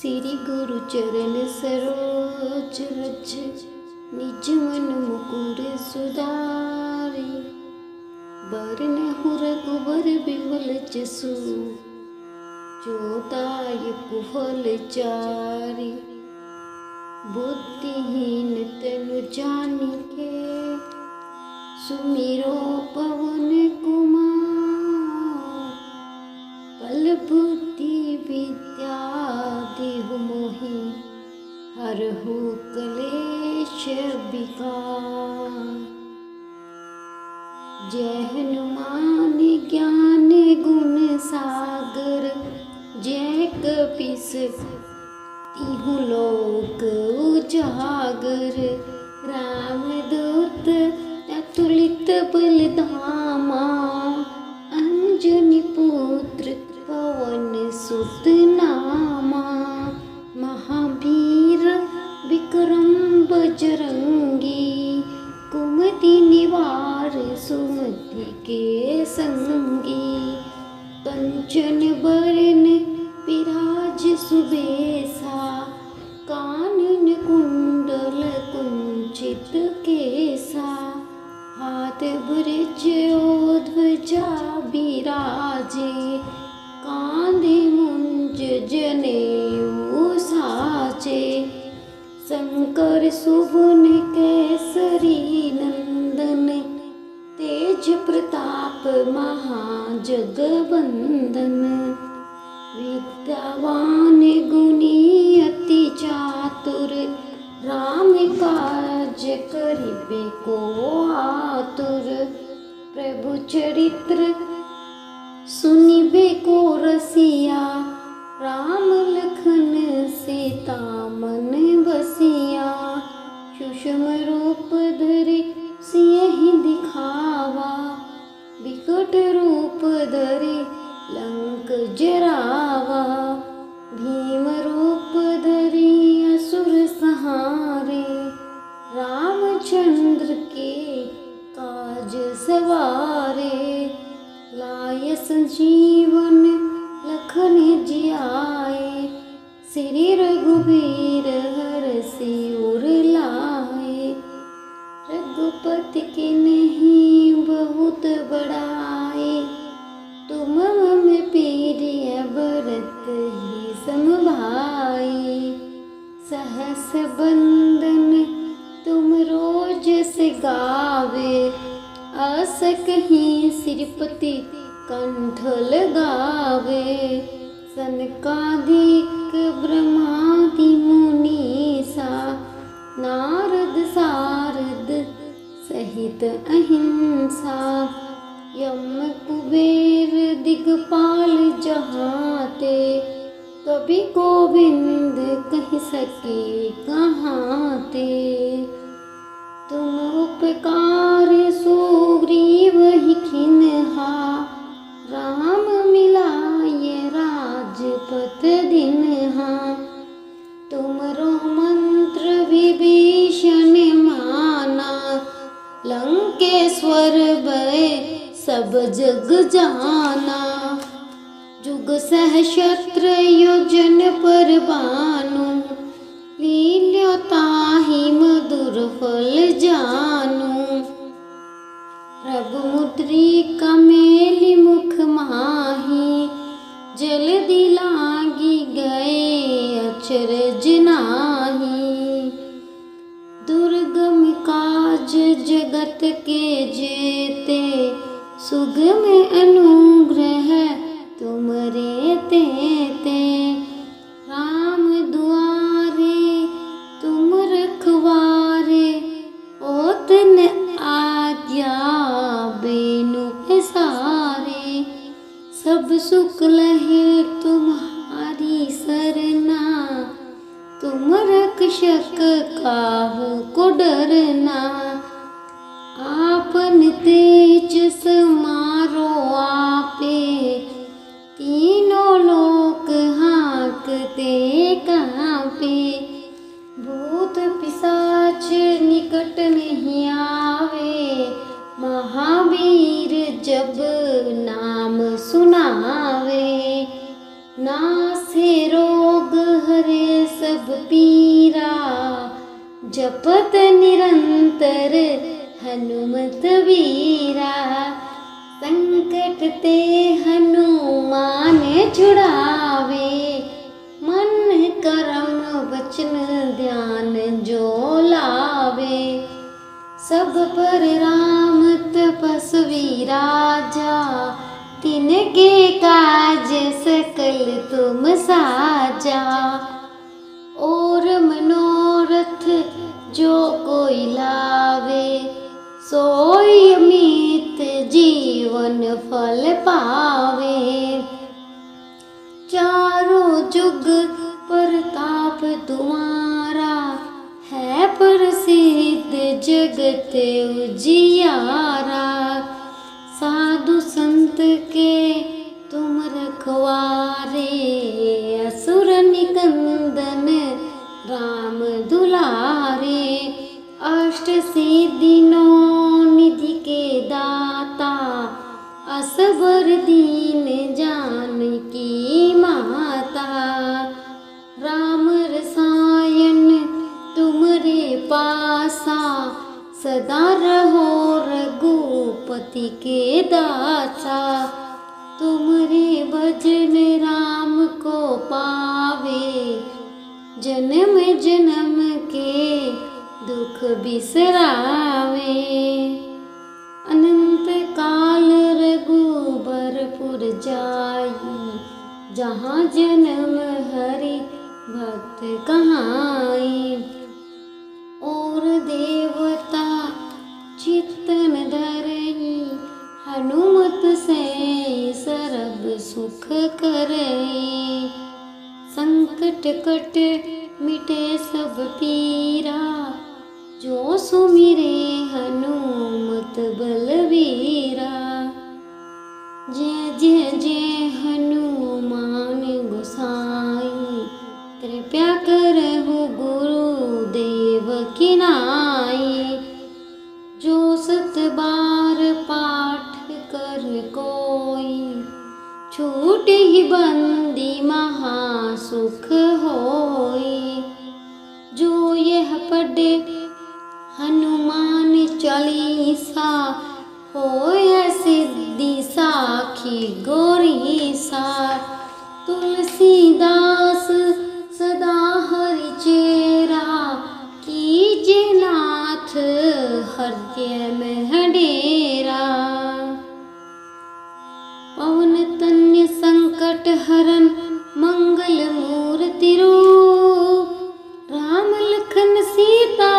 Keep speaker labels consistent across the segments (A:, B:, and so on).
A: श्री गुरु चरण सरोज रज, निज मन मुकुर सुधारि। बरनहु रघुबर बिमल जसु, जो दायक फल चारि। बुद्धिहीन तनु जानिके, सुमिरो पवन कुमार। बल बुद्धि विद्या देहु मोहि, हरहु कलेश विकार। जय हनुमान ज्ञान गुण सागर, जय कपीस तिहु लोक उजागर। रामदूत अतुलित बल धामा, अंजनी पुत्र पवन सुत नामा। महावीर विक्रम बजरंगी, कुमति निवार सुमति के संगी। कंचन बरन विराज सुबेसा, कानन कुंडल कुंचित केसा। हाथ ब्रज ओ ध्वजा बिराजे, कांधे मुंज जनेऊ साजे। शंकर सुवन केसरी नंदन, तेज प्रताप महाजगवंदन। विद्यावान गुणी अति चातुर, राम काज करिबे को आतुर। प्रभु चरित्र सुनिबे को रसिया, राम लखन सीता मन बसिया। सूक्ष्म रूप धरि सियहि दिखावा, विकट रूप धरि लंक जरावा। भीम रूप धरि असुर संहारे, रामचंद्र के काज सवारे। लाय संजीवन लखन जियाए, श्री रघुबीर हरषि उर लाए। रघुपति के नहीं बहुत बड़ाई, तुम मम प्रिय भरत ही समभाई। सहस बंदन तुम रोज से गावे, अस कहीं श्रीपति कंठ लगावे। सनकादिक ब्रह्मादि मुनीसा, नारद सारद सहित अहिंसा। यम कुबेर दिगपाल जहाते, कवि गोविंद कह सके कहाँ ते। तुम उपकार सुग्रीव ही कीन्हा, राम मिलाए राजपथ दिन्हा। तुमरो मंत्र विभीषण माना, लंकेश्वर भय सब जग जाना। जुग सहस्त्र योजन पर भानु, लील्यो ताहि मधुर फल जानु। रघुमुद्रिका मेलि मुख माहि, जल्दी लागी गए अचरज नाही। दुर्गम काज जगत के जेते, सुगम अनुग्रह तुमरे तेते। राम दुआरे तुम रखवारे, होत न आज्ञा बिनु पसारे। सब सुख लहे तुम्हारी सरना, तुम रक्षक काहू को डरना। आपन तेज समारो आपे, तीनों लोक हाँकते कांपे। भूत पिशाच निकट नहीं आवे, महावीर जब नाम सुनावे। नासे रोग हरे जपत निरंतर हनुमत वीरा। संकट ते हनुमान छुड़ावे, मन करम वचन ध्यान जो लावे। सब पर राम तपस्वी राजा, तिनके काज सकल तुम साजा। और मनोरथ जो कोई लावे, सोई अमित जीवन फल पावे। चारों जुग प्रताप तुम्हारा, है प्रसिद्ध जगत उजियारा। साधु संत के तुम रखवारे, असुर निकंदन राम दुलारे। अष्ट सिद्धि नौ निधि के दाता, असबर दीन जानकी माता। राम रसायन तुमरे पासा, सदा रहो रघुपति के दासा। तुमरे भजन राम को पावे, जन्म जन्म के दुख बिसरावे। अनंत काल रघुबरपुर जाई, जहाँ जन्म हरि भक्त कहाई। और देवता चित्तन धरई, हनुमत से सरब सुख करई। संकट कट मिटे सब पीरा, जो सुमिरे हनुमत बलवीरा। जय जय जय हनुमान गोसाई, कृपया करहु गुरुदेव की नाई। जो सत बार पाठ कर कोई, छूटे ही बंदी महासुख होई। जो यह पढ़े हनुमान चालीसा, होय सिद्धि साखी गौरीसा। तुलसीदास सदा हरि चेरा, कीजे नाथ हृदय में डेरा। पवन तन्य संकट हरन मंगल मूर्ति रूप, राम लखन सीता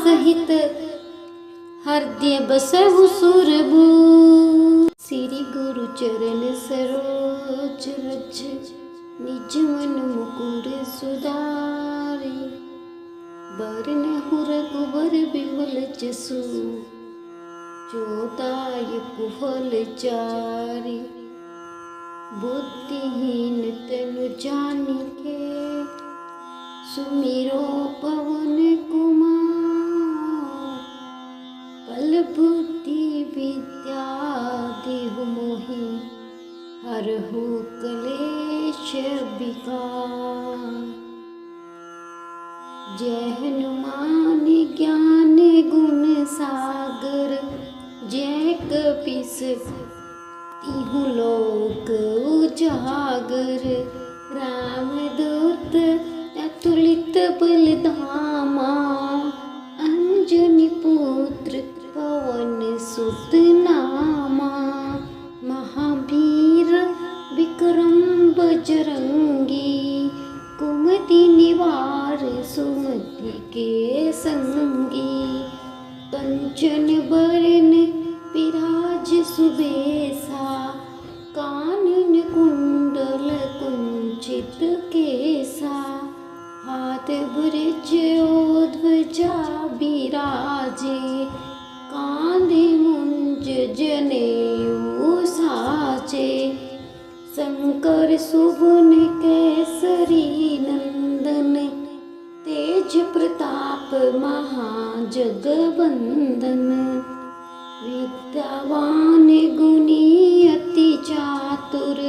A: सहित हृदय बसहु सुरभूप। श्री गुरु चरण सरोज रज, निज मन मुकुर सुधारि। बरनहु रघुबर बिमल जसु, जो दायक फल चारि। बुद्धिहीन तनु जानिके, सुमिरो पवन कुमार। बल बुद्धि विद्या देहु मोहि, हरहु कलेश विकार। जय हनुमान ज्ञान गुण सागर, जय कपीस तिहु लोक उजागर। रामदूत अतुलित बल धामा, अंजनी पुत्र पवन सुत नामा। महावीर विक्रम बजरंगी, कुमति निवार सुमति के संगी। कंचन बरन विराज सुबेसा, कानन कुंडल कुंचित केसा। हाथ ब्रज ओ ध्वजा बिराजे, कांधे मुंज जनेऊ साजे। शंकर सुवन केसरी नंदन, तेज प्रताप महाजगवंदन। विद्यावान गुणी अति चातुर,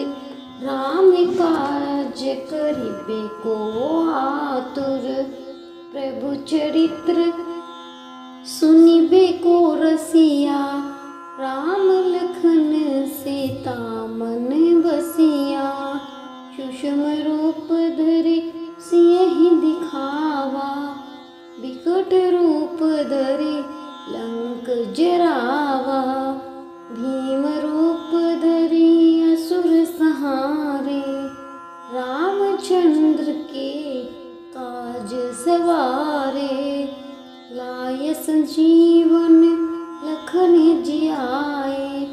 A: राम काज करिबे को आतुर। प्रभु चरित्र सुनिबे को रसिया, राम लखन सीता मन बसिया। सूक्ष्म रूप धरि सियहि दिखावा, विकट रूप धरि लंक जरावा। भीम रूप धरि असुर संहारे, रामचंद्र के काज सवारे। लाय संजीवन लखन जियाए,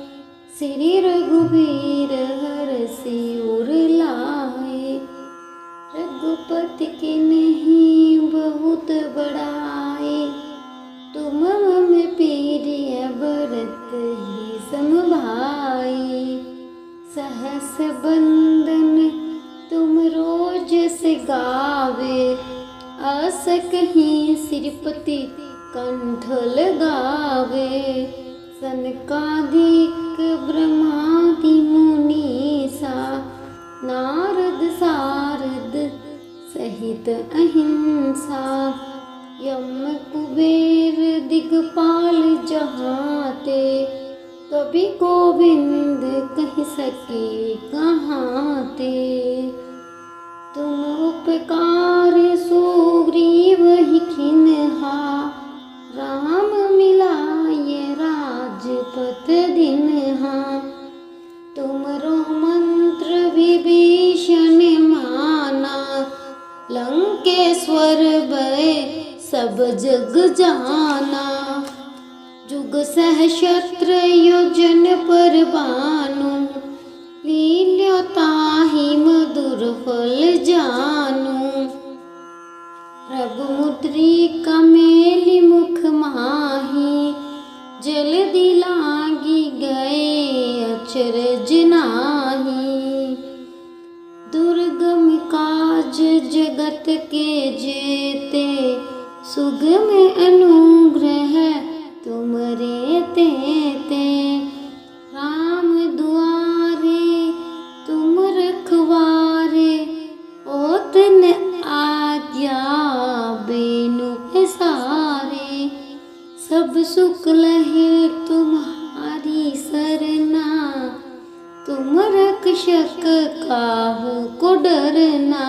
A: श्री रघुबीर हरषि उर लाए। रघुपति के नहीं बहुत बड़ाए, तुम मम प्रिय भरत ही समभाई। सहस बंदन तुम रोज से गावे, अस कहीं श्रीपति कंठ लगावे। सनकादिक ब्रह्मादि मुनीसा, नारद सारद सहित अहिंसा। यम कुबेर दिगपाल जहाते, कवि गोविंद कह सके कहाँ ते। तुम उपकार सुग्रीव ही किन्हा, राम मिलाय राजपथ दिन्हा। तुमरो मंत्र विभीषण माना, लंकेश्वर भय सब जग जाना। जुग सहस्त्र योजन पर भानु, लील्यो ताहि मधुर फल जानू। प्रभु मुद्रिका मेलि मुख माही, जल्दी लागी गए अचरज नाही। दुर्गम काज जगत के जेते, सुगम अनुग्रह तुमरे तेते। राम दुआरे तुम रखवारे, ओत न आज्ञा बेनु सारे। सब सुख लहे तुम्हारी सरना, तुम रक्षक काहू को डरना।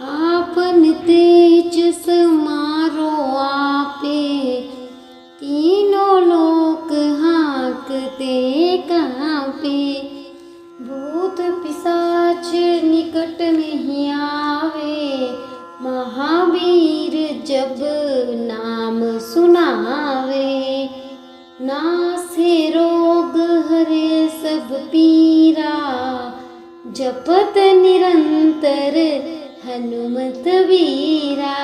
A: आपन तेज समारो आपे, तीनों लोक हाँकते कांपे। भूत पिशाच निकट नहीं आवे, महावीर जब नाम सुनावे। नासे रोग हरे सब पीरा, जपत निरंतर हनुमत वीरा।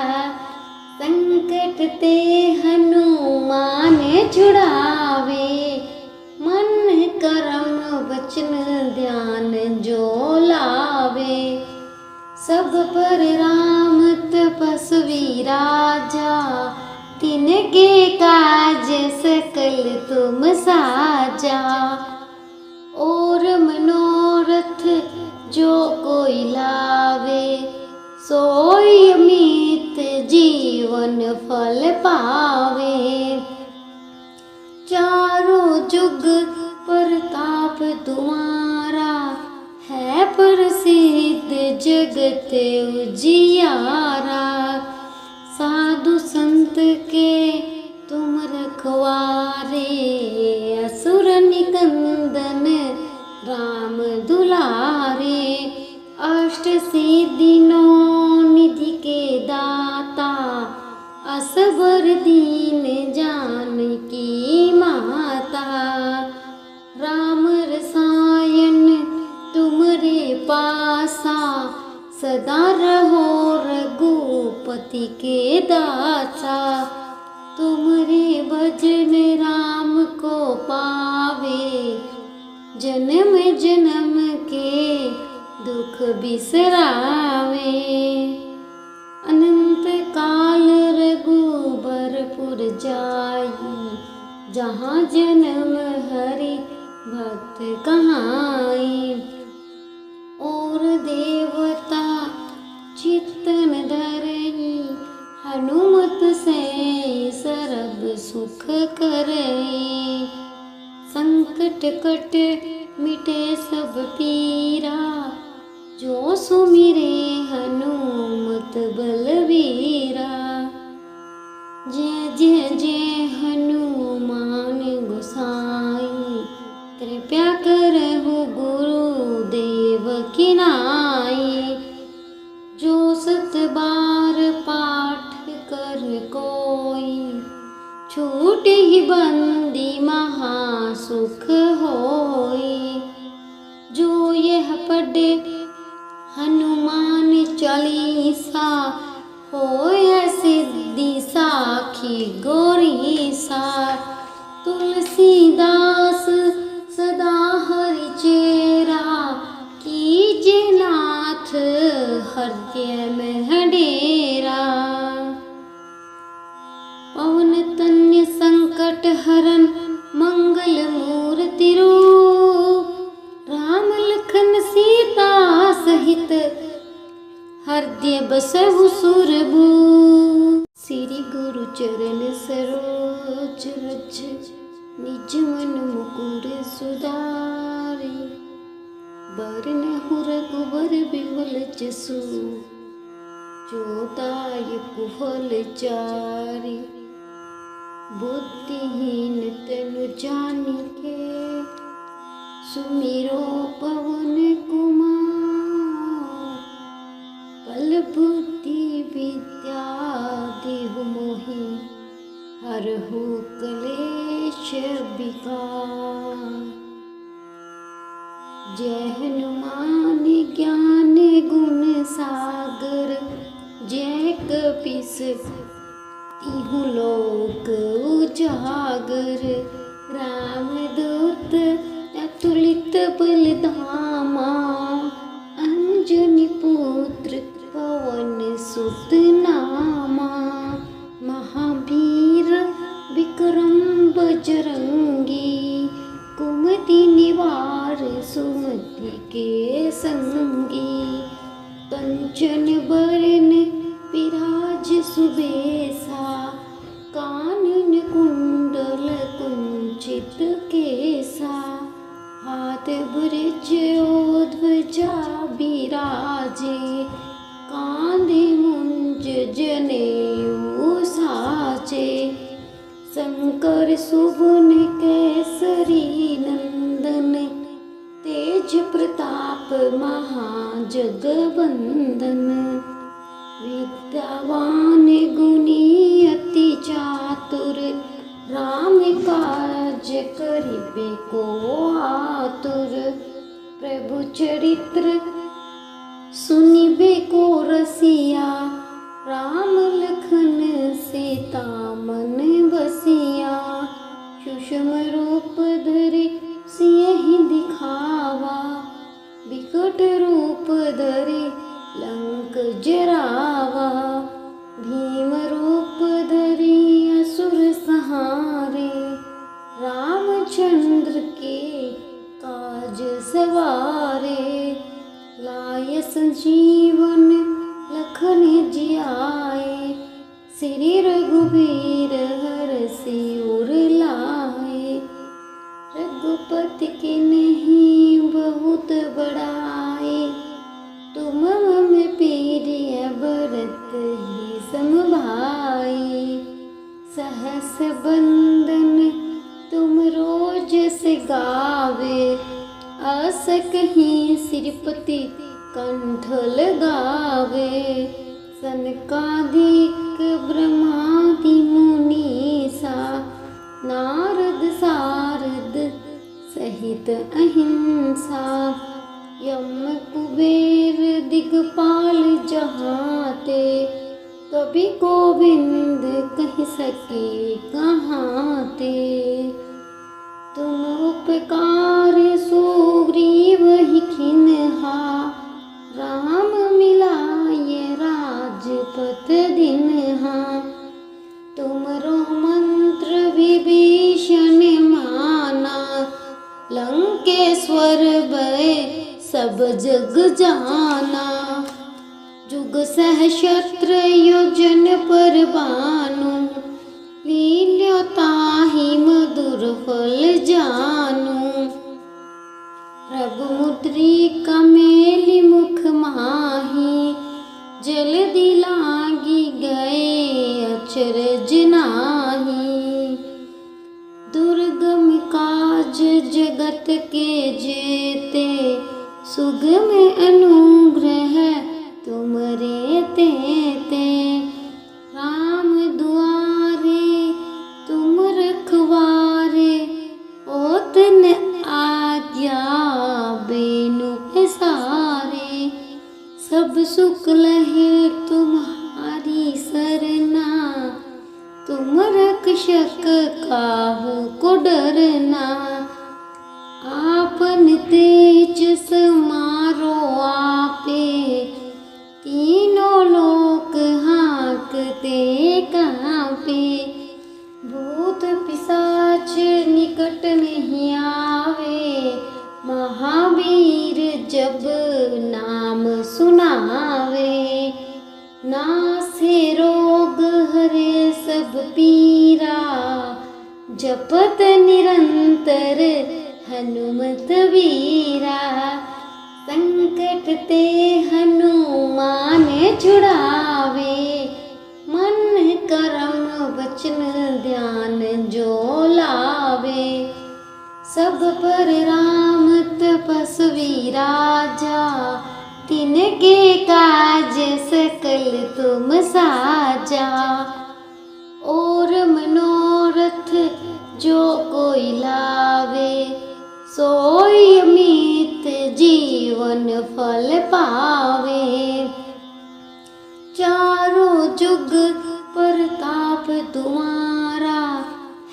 A: संकट ते हनुमान छुड़ावे, मन करम वचन ध्यान जो लावे। सब पर राम तपस्वी राजा, तिनके काज सकल तुम साजा। और मनोरथ जो कोई लावे, सोई अमित जीवन फल पावे। चारों जुग प्रताप तुम्हारा, है प्रसिद्ध जगत उजियारा। साधु संत के तुम रखवारे, असुर निकंदन राम दुलारे। अष्ट सिद्धि नौ निधि के दाता, असबर दीन जानकी माता। राम रसायन तुमरे पासा, सदा रहो रघुपति के दासा। तुमरे भजन राम को पावे, जन्म जन्म के दुख बिसरावे। अनंत काल रघुबरपुर जाई, जहाँ जन्म हरि भक्त कहाई। और देवता चित्तन धरई, हनुमत से सरब सुख करे, संकट कट मिटे सब पीरा, जो सुमिरे हनुमत बलवीरा। जय जय जय हनुमान गोसाई, कृपया करहु गुरुदेव की नाई। जो 7 बार पाठ कर कोई, छूटे ही बंदी महासुख होई। जो यह पढ़े हनुमान चालीसा, होय सिद्धि साखी गौरी सा। तुलसीदास सदा हरि चेरा, कीजे नाथ हृदय में डेरा। पवन तनय संकट हरन मंगल मूर्ति रूप, राम लखन सीता सहित हृदय बसहु सुरभूप। श्री गुरु चरण सरोज रज, निज मन मुकुर सुधारि। बरनहु रघुबर बिमल जसु, जो दायक फल चारि। बुद्धिहीन तनु जानिके, सुमिरो पवन कुमार। बल बुद्धि विद्या देहु मोहि, हरहु कलेश विकार। जय हनुमान ज्ञान गुण सागर, जय कपीस तिहु लोक उजागर। रामदूत अतुलित बल धामा, अंजनी पुत्र पवन सुत नामा। महावीर विक्रम बजरंगी, कुमति निवार सुमति के संगी। कंचन बरन विराज सुबेसा, कानन कुंडल कुंचित केसा। हाथ ब्रज ध्वजा बिराजे, कांधे मुंज जनेऊ साजे। शंकर सुवन केसरी नंदन, तेज प्रताप महाजगवंदन। विद्यावान गुणी अति चातुर, राम काज करिबे को आतुर। प्रभु चरित्र सुनिबे को रसिया, राम लखन सीता मन बसिया। सूक्ष्म रूप धरि सियहि दिखावा, विकट रूप धरि लंक जरावा। भीम रूप धरि असुर संहारे, रामचंद्र के काज सवारे। लाय संजीवन लखन जियाए, श्री रघुबीर हरषि उर लाए। रघुपति के नहीं बहुत बड़ाई, तुम मम प्रिय भरत ही समभाई। सहस बंदन तुम रोज से गावे, अस कहीं श्रीपति कंठ लगावे। सनकादिक ब्रह्मादि मुनीसा, नारद सारद सहित अहिंसा। यम कुबेर दिगपाल जहाते, कवि गोविंद कह सके कहाँ ते। तुम उपकार सुग्रीव ही किन्हा, राम मिलाय राजपथ दिन्हा। तुमरो मंत्र विभीषण माना, लंकेश्वर भय सब जग जाना। जुग सहस्र नक्षत्र योजन पर बानु, लील्यो ताहि मधुर फल जानु। प्रभु मुद्रिका मेली मुख माही, जल्दी लागी गए अचरज नाही। दुर्गम काज जगत के जेते, सुगम अनुग्रह तुमरे तेते। राम दुआरे तुम रखवारे, ओतन आज्ञा बेनु पसारे। सब सुख लहे तुम्हारी सरना, तुम रक्षक काहू को डरना। आपन तेज समारो आपे, तीनों लोक हाँकते कांपे। भूत पिशाच निकट नहीं आवे, महावीर जब नाम सुनावे। नासे रोग हरे सब पीरा, जपत निरंतर हनुमत वीरा। संकट ते हनुमान छुड़ावे, मन कर्म वचन ध्यान जो लावे। सब पर राम तपस्वी राजा, तिनके काज सकल तुम साजा। और मनोरथ जो कोई लावे, सोई अमित जीवन फल पावे। चारों जुग प्रताप तुम्हारा,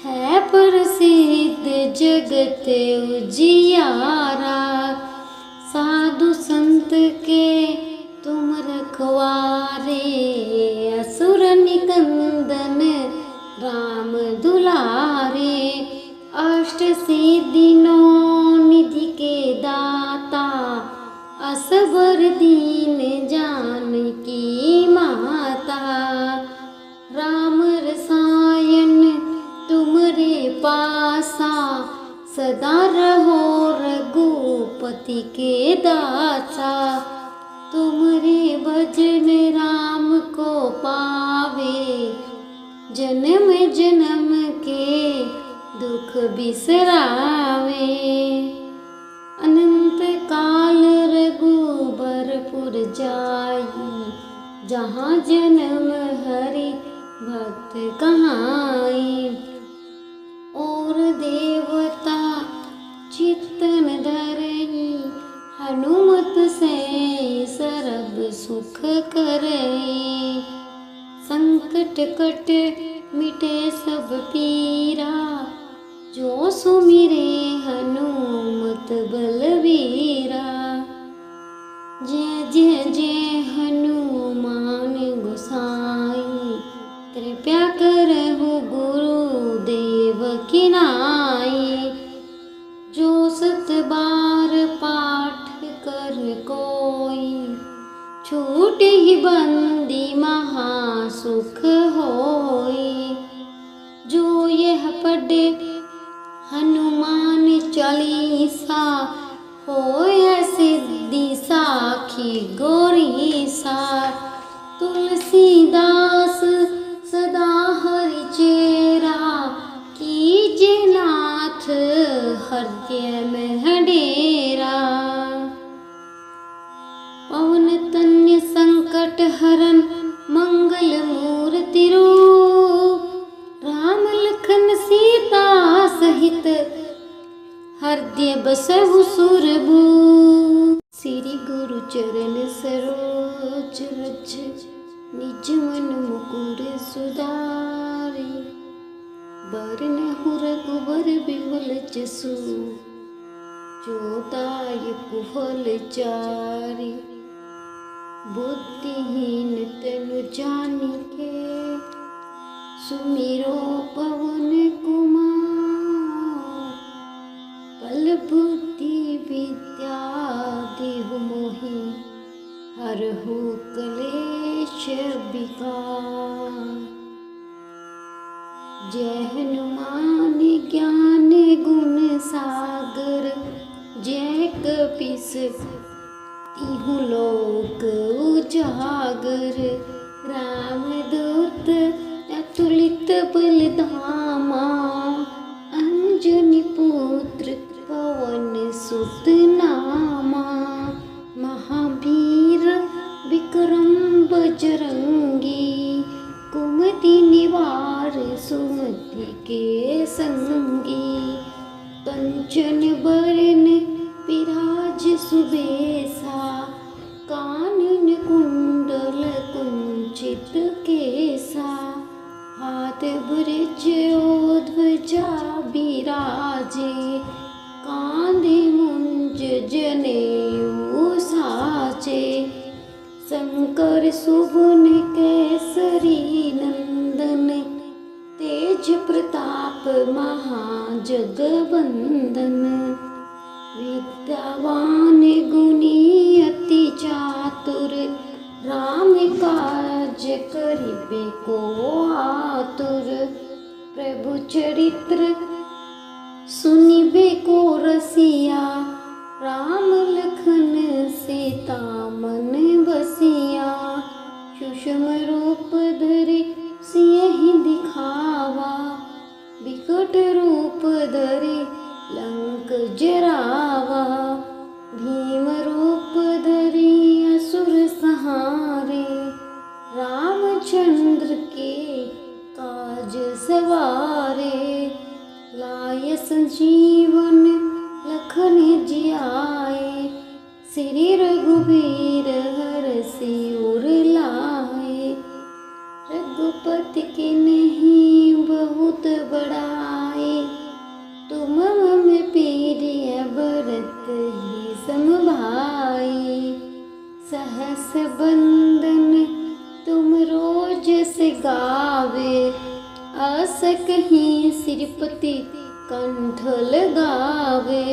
A: है प्रसिद्ध जगत उजियारा। साधु संत के तुम रखवारे, असुर निकंदन राम दुलारे। अष्ट सिद्धि नौ निधि के दाता, असबर दीन जानकी माता। राम रसायन तुमरे पासा, सदा रहो रघुपति के दासा। तुमरे भजन राम को पावे, जन्म जन्म के दुख बिसरावे। अनंत काल रघुबरपुर जाई, जहाँ जन्म हरि भक्त कहाई। और देवता चित्तन धरई, हनुमत से सरब सुख करई। संकट कट मिटे सब पीरा, जो सुमिरे हनुमत बलवीरा। जय जय जय हनुमान गोसाई, कृपया करहु गुरुदेव की नाई। जो सत बार पाठ कर कोई, छूट ही बंदी महासुख होई। जो यह पढ़े हनुमान चालीसा, होय सिद्धि साखी गौरीसा। तुलसीदास सदा हरि चेरा, कीजे नाथ हृदय में डेरा। पवन तन्य संकट हरन, मंगल मूर्ति रूप। राम लखन सीता सहित, हृदय बसहु सुरभूप। श्री गुरु चरण सरोज रज, निज मन मुकुर सुधारि। बरनहु रघुबर बिमल जसु, जो दायक फल चारि। बुद्धिहीन तनु जानिके, सुमिरो पवन कुमार। बल बुद्धि विद्या देहु मोहि, हरहु क्लेश विकार। जय हनुमान ज्ञान गुण सागर, जय कपीस तिहु लोक उजागर। रामदूत अतुलित बल धामा, अंजनी पुत्र पवन सुत नामा। महावीर विक्रम बजरंगी, कुमति निवार सुमति के संगी। कंचन बरन विराज सुबेसा, कानन कुंडल कुंचित केसा। हाथ ब्रज ओ ध्वजा बिराजे, कांधे मुंज जनेऊ साजे। शंकर सुवन केसरी नंदन, तेज प्रताप महाजगवंदन। विद्यावान गुणी अति चातुर, राम काज करिबे को आतुर। प्रभु चरित्र सुनिबे को रसिया, राम लखन सीता मन बसिया। सूक्ष्म रूप धरि सियहि दिखावा, विकट रूप धरि लंक जरावा। भीम रूप धरि असुर संहारे, रामचंद्र के काज सवारे। लाय संजीवन लखन जियाए, श्री रघुबीर हरषि उर लाए। रघुपति के नहीं बहुत बड़ाए, तुम मम प्रिय भरत ही सम भाई। सहस बंदन तुम रोज से गावे, अस कहीं श्रीपति कंठ लगावे।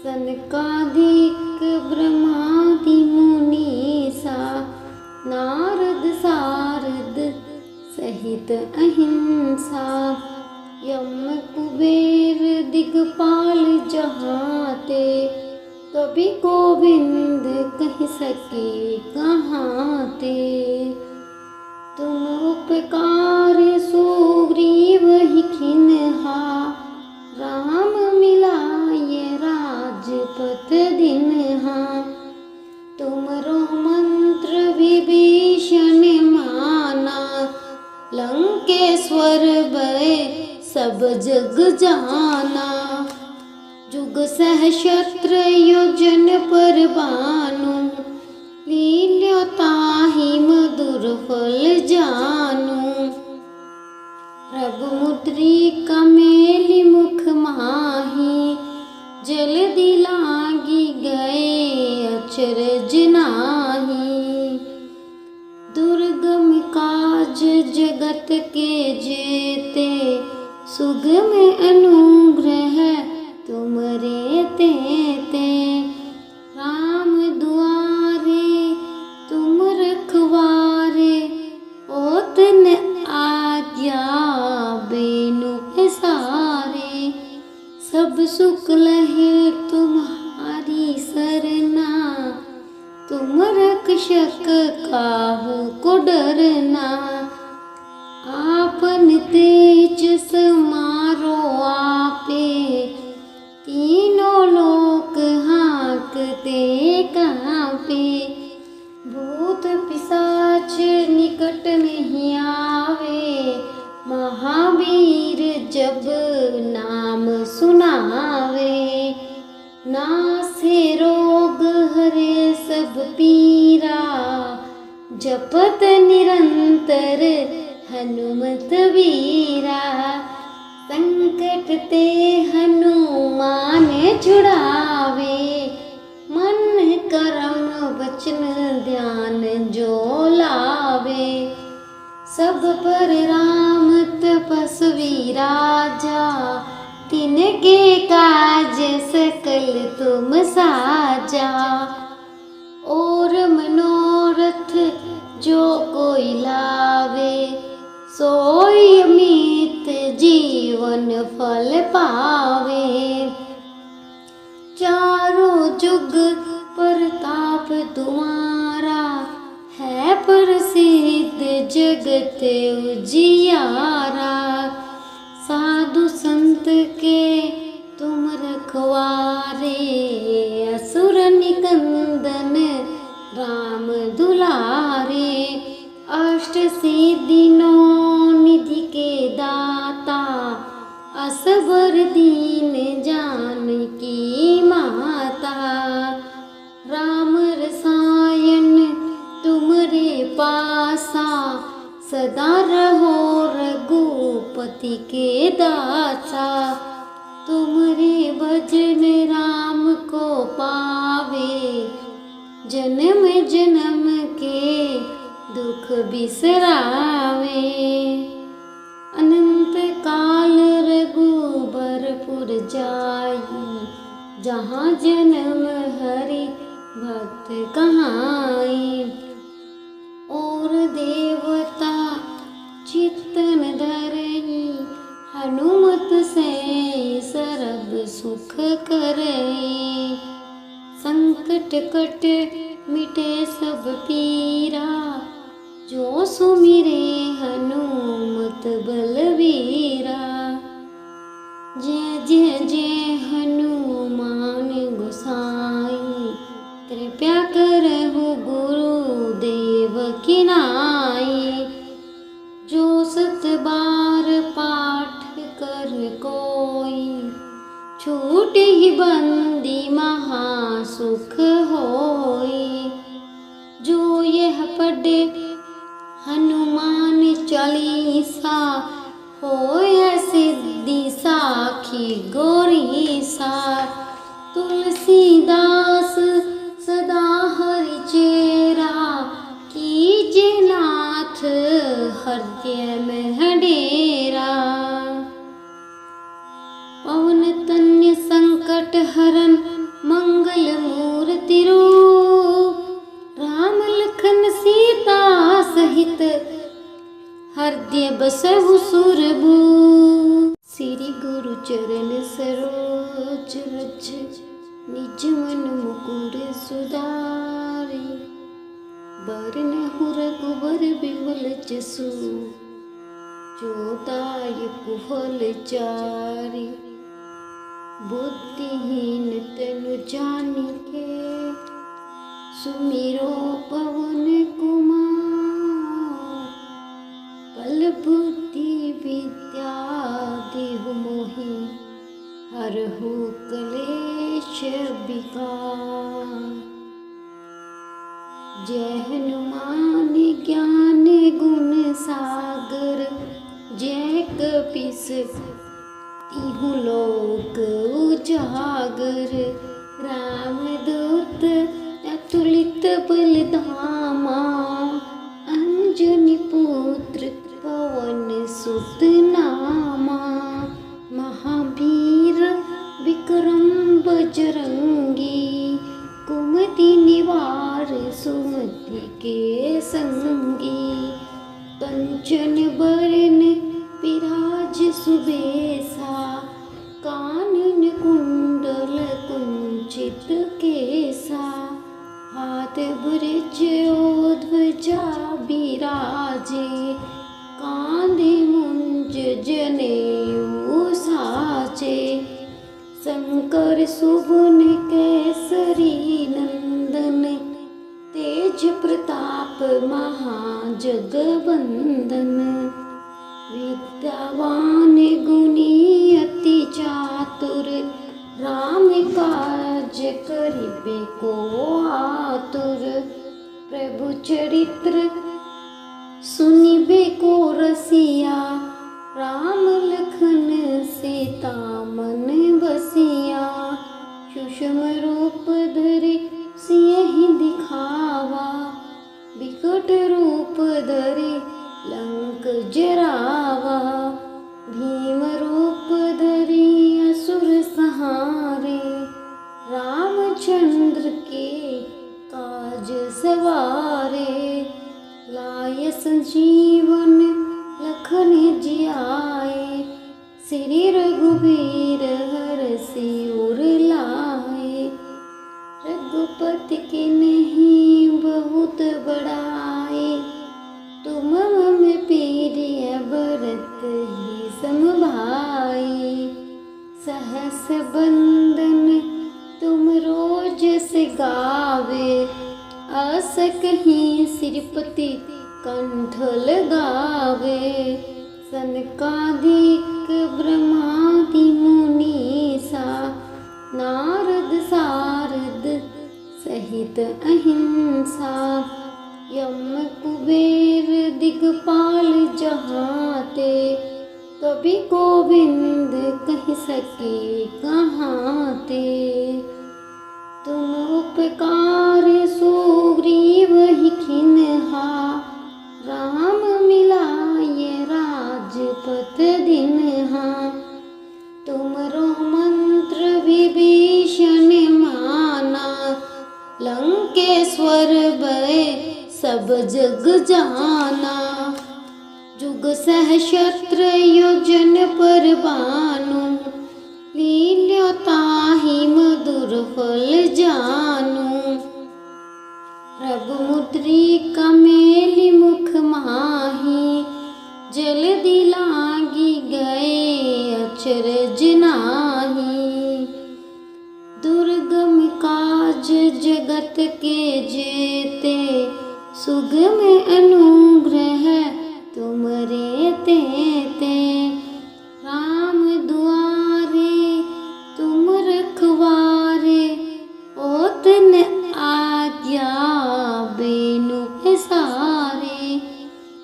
A: सनकादिक ब्रह्मादि मुनीसा, नारद सारद सहित अहिंसा। यम कुबेर दिगपाल जहाते, कवि गोविंद कह सके कहाँ ते। तुम उपकार सुग्रीव ही किन्हा, राम मिलाय राजपथ दिन्हा। तुमरो मंत्र विभीषण माना, लंकेश्वर भय सब जग जाना। जुग सहस्त्र योजन पर भानु, लील्यो ताहि मधुर फल जानू। प्रभु मुद्रिका मेलि मुख माही, जल्दी लागी गए अचरज नाही। दुर्गम काज जगत के जेते, सुगम अनुग्रह तुमरे तेते। राम दुआरे तुम रखवारे, ओत न आज्ञा बेनु सारे। सब सुख लहे तुम्हारी सरना, तुम रक्षक काहू को डरना। आपन तेज समारो आपे, तीनों लोक हाँकते कांपे। भूत पिशाच निकट नहीं आवे, महावीर जब नाम सुनावे। नासे रोग हरे सब पीरा, जपत निरंतर हनुमत वीरा। संकट ते हनुमान छुड़ावे, मन कर्म वचन ध्यान जो लावे। सब पर राम तपस्वी राजा, तिनके काज सकल तुम साजा। और मनोरथ जो कोई लावे सोई अमित जीवन फल पावे। चारों जुग प्रताप तुम्हारा है प्रसिद्ध जगत उजियारा। साधु संत के तुम रखवारे असुर निकंदन राम दुलारे। अष्ट सिद्धि नौ निधि के दाता असबर दीन जानकी माता। राम रसायन तुमरे पासा सदा रहो रघुपति के दासा। तुमरे भजन राम को पावे जन्म जन्म के दुख बिसरावे। अनंत काल रघुबरपुर जाई जहाँ जन्म हरि भक्त कहाई। और देवता चित्तन धरई हनुमत से सरब सुख करई। संकट कट मिटे सब पीरा जो सुमिरे हनुमत बलवीरा। जय जय जय हनुमान गोसाई कृपया करहु गुरुदेव की नाई। जो सत बार पाठ कर कोई छूट ही बंदी महासुख होई। जो यह पढ़े हनुमान चालीसा होय सिद्धि साखी गौरीसा। तुलसीदास सदा हरि चेरा कीजे नाथ हृदय में डेरा। पवन तन्य संकट हरन मंगल मूर्ति रूप। राम लखन सीता सहित हृदय बसहु सुरभूप। श्री गुरु चरण सरोज रज निज मन मुकुर सुधारि। बरनहु रघुबर बिमल जसु जो दायक फल चारि। बुद्धिहीन तनु जानिके सुमिरो पवन कुमार। बल बुद्धि विद्या देहु मोहि हरहु कलेश विकार। जय हनुमान ज्ञान गुण सागर जय कपीस तिहु लोक उजागर। रामदूत अतुलित बलधामा अंजनी पुत्र पवन सुत नामा। महावीर विक्रम बजरंगी कुमति निवार सुमति के संगी। कंचन बरन विराज सुबेसा कानन कुंडल कुंचित केसा। हाथ ब्रज ध्वजा बिराजे कांधे मुंज जनेऊ साजे। शंकर सुवन केसरी नंदन तेज प्रताप महाजगवंदन। विद्यावान गुणी अति चातुर राम काज करिबे को आतुर। प्रभु चरित्र सुनिबे को रसिया राम लखन सीता मन बसिया। सूक्ष्म रूप धरि सियहि दिखावा विकट रूप धरि लंक जरावा। भीम रूप धरि असुर संहारे रामचंद्र के काज सवारे। लाय संजीवन लखन जियाए, श्री रघुबीर हरषि उर लाए। रघुपति की नहीं बहुत बड़ाए, तुम मम प्रिय भरत ही समभाई। सहस बंदन तुम रोज से गावे, अस कहीं श्रीपति कंठ लगावे। सनकादिक ब्रह्मादि मुनीसा, नारद सारद सहित अहिंसा। यम कुबेर दिगपाल जहाते, कभी गोविंद कह सके कहाँ ते। तुम उपकार सुग्रीव ही किन्हा, राम मिलाए राजपथ दिन्हा। तुमरो मंत्र विभीषण माना, लंकेश्वर भय सब जग जाना। जुग सहस्त्र योजन पर भानु, लील्यो ताहि मधुर फल जानू। प्रभु मुद्रिका मेलि मुख माही, जल्दी लागी गए अचरज नाही। दुर्गम काज जगत के जेते, सुगम अनुग्रह तुमरे तेते। राम दुआरे तुम रखवारे, ओत न आज्ञा बेनु सारे।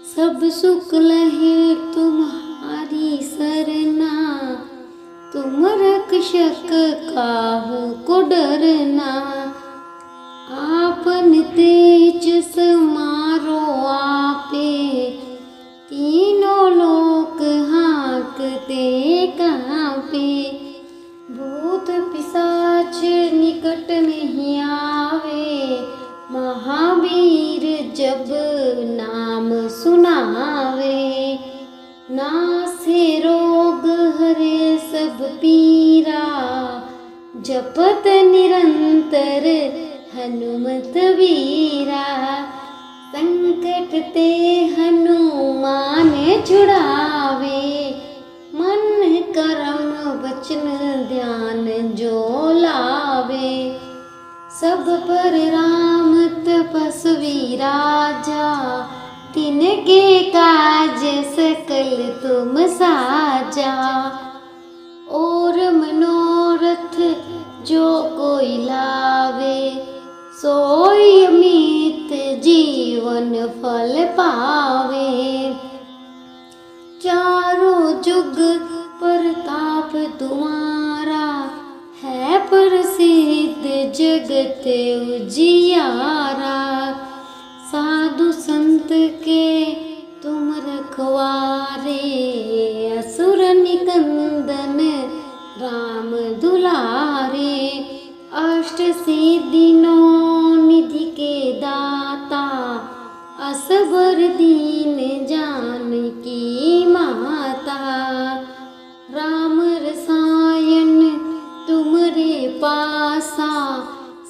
A: सब सुख लहे तुम्हारी सरना, तुम रक्षक काहू को डरना। आपन तेज समारो आपे, तीनों लोक हाँकते कांपे। भूत पिशाच निकट नहीं आवे, महावीर जब नाम सुनावे। नासे रोग हरे सब पीरा, जपत निरंतर हनुमत वीरा। संकट ते हनुमान छुड़ावे, मन कर्म वचन ध्यान जो लावे। सब पर राम तपस्वी राजा, तिनके काज सकल तुम साजा। और मनोरथ जो कोई लावे, सोई अमित जीवन फल पावे। चारों जुग प्रताप तुम्हारा, है प्रसिद्ध जगत उजियारा। साधु संत के तुम रखवारे, असुर निकंदन राम दुलारे। अष्ट सिद्धि नौ निधि के दाता, असबर दीन जानकी माता। राम रसायन तुमरे पासा,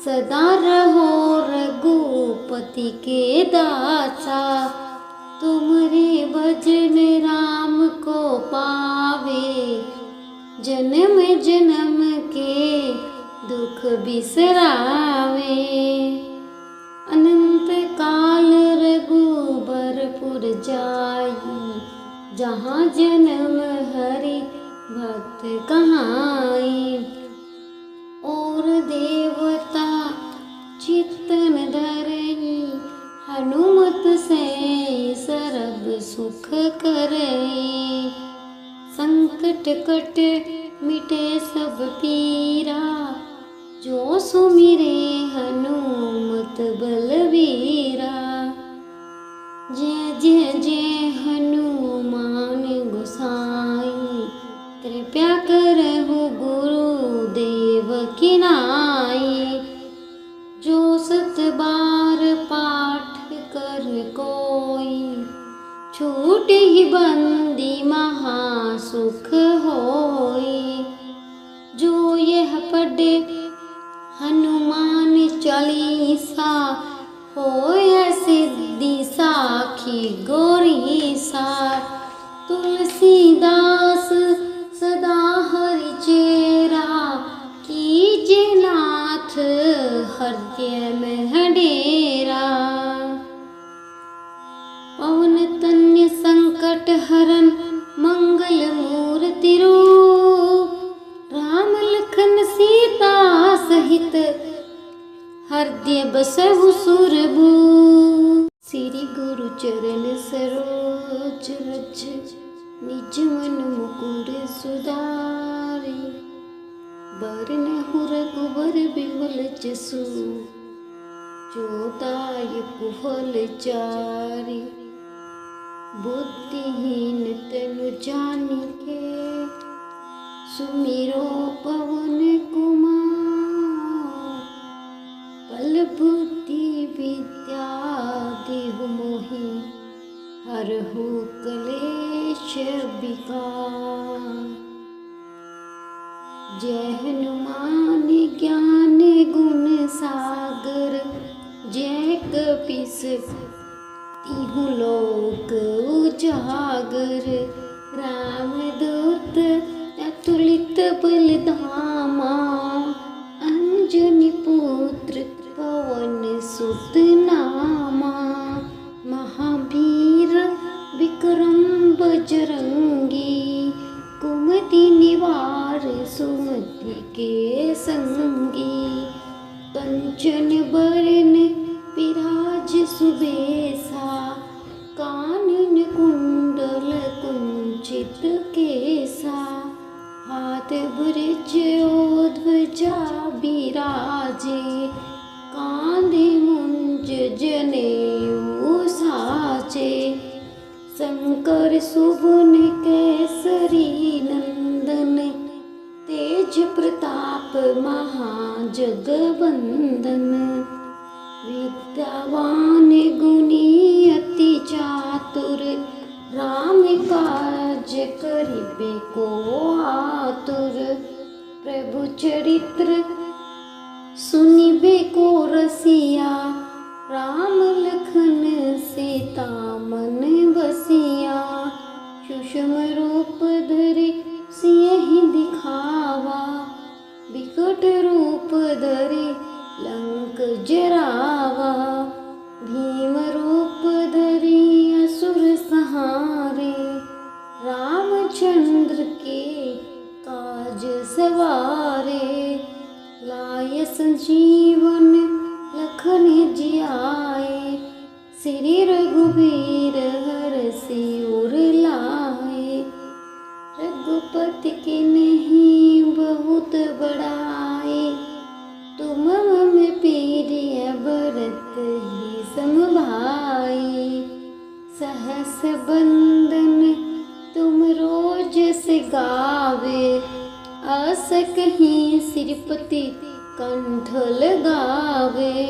A: सदा रहो रघुपति के दासा। तुमरे भजन राम को पावे, जन्म जन्म के दुख बिसरावे। अनंत काल रघुबरपुर जाई, जहाँ जन्म हरि भक्त कहाई। और देवता चित्तन धरई, हनुमत से सरब सुख करई। संकट कट मिटे सब पीरा, जो सुमिरे हनुमत बलवीरा। जय जय जय हनुमान गोसाई, कृपया करहु गुरुदेव की नाई। जो 7 बार पाठ कर कोई, टूट ही बंदी महासुख होई। जो यह पढ़े हनुमान चालीसा, होय सिद्धि साखी गौरी सार। तुलसीदास सदा हरि चेरा, कीजे नाथ हृदय में डेरा। पवन तन्य संकट हरन मंगल मूर्ति रूप, राम लखन सीता सहित हृदय बसहु सुरभूप। श्री गुरु चरण सरोज रज, निज मन मुकुर सुधारि। बरनहु रघुबर बिमल जसु, जो दायक फल चारि। बुद्धिहीन तनु जानिके, सुमिरो पवन कुमार। बल बुद्धि विद्या देहु मोहि, हरहु क्लेश विकार। जय हनुमान ज्ञान गुण सागर, जय कपीस तिहु लोक उजागर। रामदूत अतुलित बल धामा, अंजनी पुत्र पवन सुत नामा। महावीर विक्रम बजरंगी, कुमति निवार सुमति के संगी। कंचन बरन विराज सुबेसा, कानन कुंडल कुंचित केसा। हाथ ब्रज ओ ध्वजा बिराजे, कांधे मुंज जनेऊ साजे। शंकर सुवन केसरी नंदन, तेज प्रताप महाजगवंदन। विद्यावान गुणी अति चातुर, राम काज करिबे को आतुर। प्रभु चरित्र सुनिबे को रसिया, राम लखन सीता मन बसिया। सूक्ष्म रूप धरि सियहि दिखावा, विकट रूप धरि लंक जरावा। भीम रूप धरि असुर संहारे, रामचंद्र के काज सवारे। लाय संजीवन लखन जियाए, श्री रघुबीर हरषि उर लाए। रघुपति के नहीं बहुत बड़ाए, तुम मम प्रिय भरत ही समभाई। सहस बंदन तुम रोज से गावे, अस कहीं श्रीपति कंठ लगावे।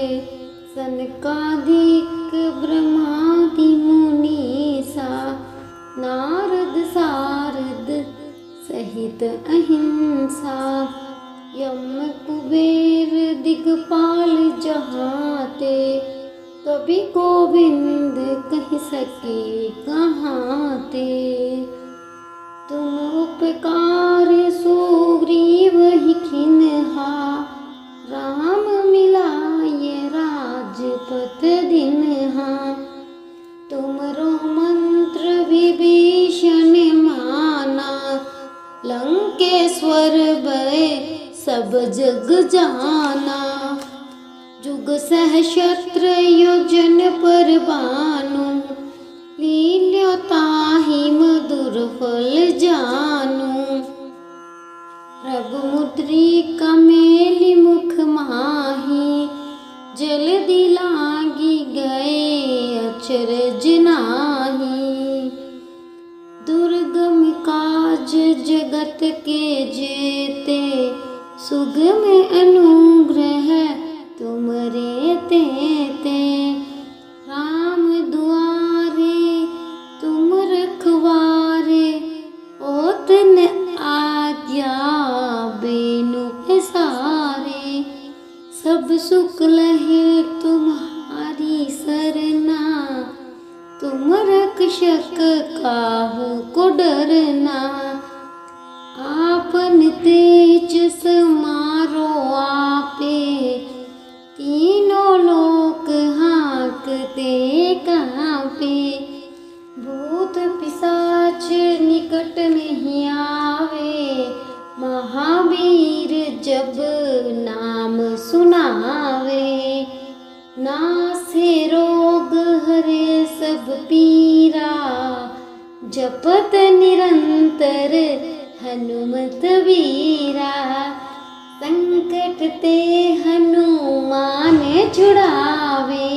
A: सनकादिक ब्रह्मादि मुनीसा, नारद सारद सहित अहिंसा। यम कुबेर दिगपाल जहाते, कवि गोविंद कह सके कहाँ ते। तुम उपकार सुग्रीव ही किन्हा, राम मिलाय राजपथ दिन्हा। तुमरो मंत्र विभीषण माना, लंकेश्वर भय सब जग जाना। जुग सहस्त्र योजन पर भानु, लील्यो ताहि मधुर फल जानु। प्रभु मुद्रिका मेलि मुख माहि, जल्दी लागी गए अचरज नाही। दुर्गम काज जगत के जेते, सुगम अनुग्रह तुमरे तेते। राम दुआरे तुम शक काहू को डरना। आपन तेज समारो आपे, तीनों लोक हाँकते कांपे। भूत पिशाच निकट नहीं आवे, महावीर जब नाम सुनावे। नासे रोग हरे सब पीरा, जपत निरंतर हनुमत वीरा। संकट ते हनुमान छुड़ावे,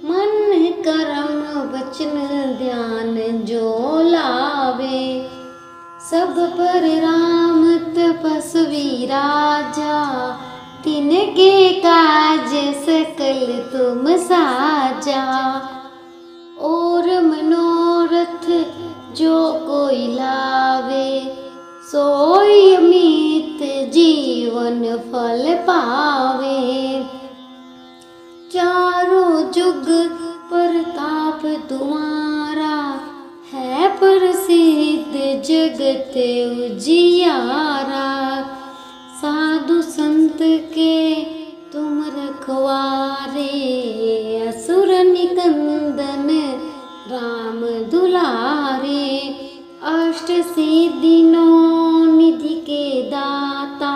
A: मन कर्म वचन ध्यान जो लावे। सब पर राम तपस्वी राजा, तिनके काज सकल तुम साजा। और मनोरथ जो कोई लावे, सोई अमित जीवन फल पावे। चारों जुग प्रताप तुम्हारा, है प्रसिद्ध जगत उजियारा। साधु संत के तुम रखवारे, असुर निकंदन राम दुलारे। अष्ट सिद्धि नौ निधि के दाता,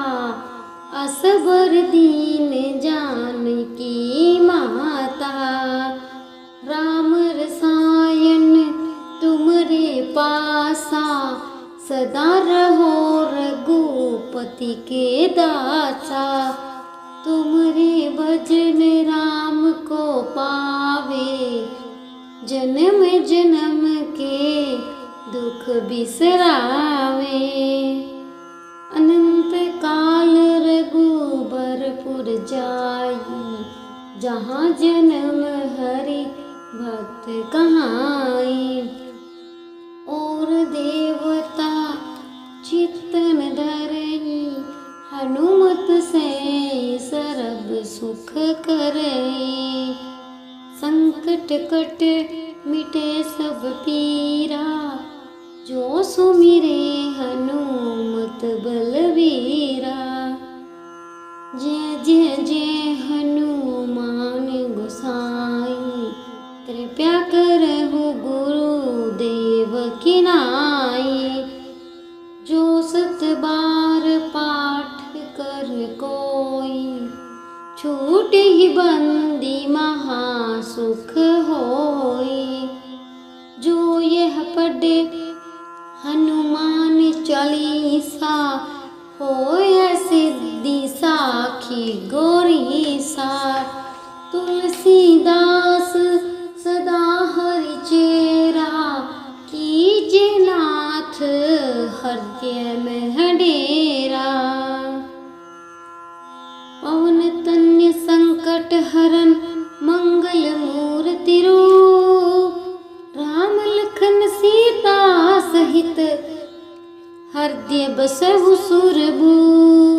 A: असबर दीन जानकी माता। राम रसायन तुमरे पासा, सदा रहो रघुपति के दासा। तुमरे भजन राम को पावे, जन्म जन्म के दुख बिसरावे। अनंत काल रघुबरपुर जाई, जहाँ जन्म हरि भक्त कहाई। और देवता चित्तन धरई, हनुमत से सर्व सुख करई। संकट कट मिटे सब पीरा, जो सुमिरे हनुमत बलवीरा। जय जय जय हनुमान गोसाई, कृपया करहु गुरुदेव की नाई। जो सत बार पाठ कर कोई, छूट ही बंदी महासुख होई। जो यह पढ़े हनुमान चालीसा, होय सिद्धि साखी गौरी सा। तुलसीदास सदा हरि चेरा, कीजे नाथ हृदय में डेरा। पवन तन्य संकट हरन मंगल मूर्ति रूप, राम लखन सीता सहित हृदय बसहु सुरभूप।